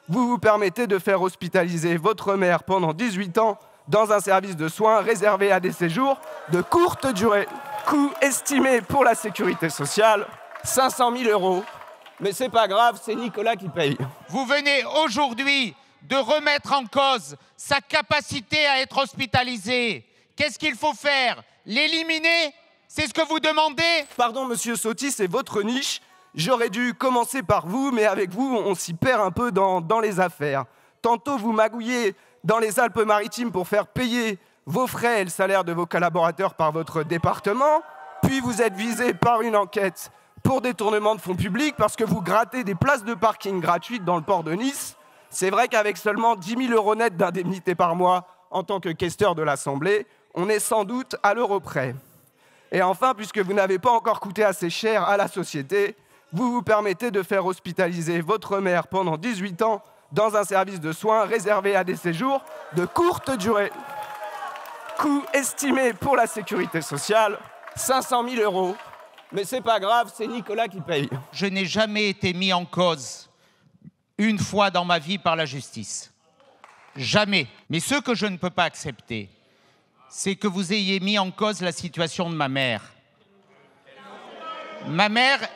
vous vous permettez de faire hospitaliser votre mère pendant 18 ans dans un service de soins réservé à des séjours de courte durée. Coût estimé pour la sécurité sociale, 500 000 €. Mais c'est pas grave, c'est Nicolas qui paye. Vous venez aujourd'hui de remettre en cause sa capacité à être hospitalisé. Qu'est-ce qu'il faut faire? L'éliminer? C'est ce que vous demandez? Pardon, monsieur Sotti, c'est votre niche. J'aurais dû commencer par vous, mais avec vous, on s'y perd un peu dans les affaires. Tantôt, vous magouillez dans les Alpes-Maritimes pour faire payer vos frais et le salaire de vos collaborateurs par votre département, puis vous êtes visé par une enquête pour détournement de fonds publics parce que vous grattez des places de parking gratuites dans le port de Nice. C'est vrai qu'avec seulement 10 000 € net d'indemnité par mois en tant que questeur de l'Assemblée, on est sans doute à l'euro près. Et enfin, puisque vous n'avez pas encore coûté assez cher à la société, vous vous permettez de faire hospitaliser votre mère pendant 18 ans dans un service de soins réservé à des séjours de courte durée. Coût estimé pour la sécurité sociale, 500 000 €. Mais c'est pas grave, c'est Nicolas qui paye. Je n'ai jamais été mis en cause une fois dans ma vie par la justice. Jamais. Mais ce que je ne peux pas accepter, c'est que vous ayez mis en cause la situation de ma mère. Ma mère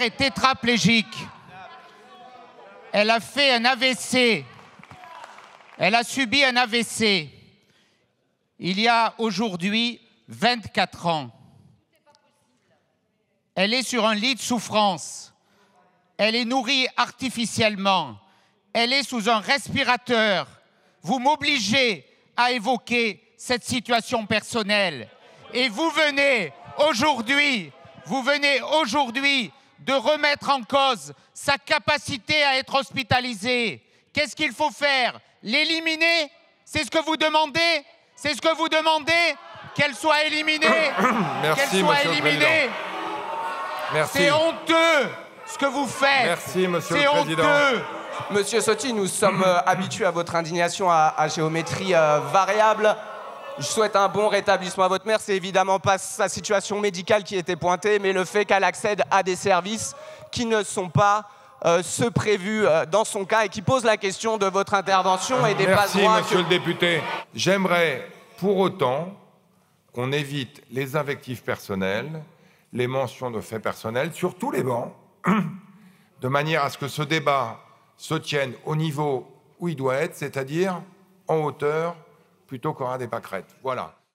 est tétraplégique. Elle a fait un AVC. Elle a subi un AVC. Il y a aujourd'hui 24 ans. Elle est sur un lit de souffrance. Elle est nourrie artificiellement. Elle est sous un respirateur. Vous m'obligez à évoquer cette situation personnelle. Et vous venez aujourd'hui de remettre en cause sa capacité à être hospitalisé. Qu'est-ce qu'il faut faire? L'éliminer? C'est ce que vous demandez? C'est ce que vous demandez? Qu'elle soit éliminée? Merci, monsieur le président. Merci. C'est honteux ce que vous faites. Merci, monsieur le président. C'est honteux. Monsieur Sotti, nous sommes habitués à votre indignation à géométrie variable. Je souhaite un bon rétablissement à votre mère. C'est évidemment pas sa situation médicale qui était pointée, mais le fait qu'elle accède à des services qui ne sont pas ceux prévus dans son cas et qui posent la question de votre intervention et des passe-droits. Merci, monsieur le député. J'aimerais pour autant qu'on évite les invectives personnelles, les mentions de faits personnels sur tous les bancs, de manière à ce que ce débat se tienne au niveau où il doit être, c'est-à-dire en hauteur, plutôt qu'au ras des pâquerettes. Voilà.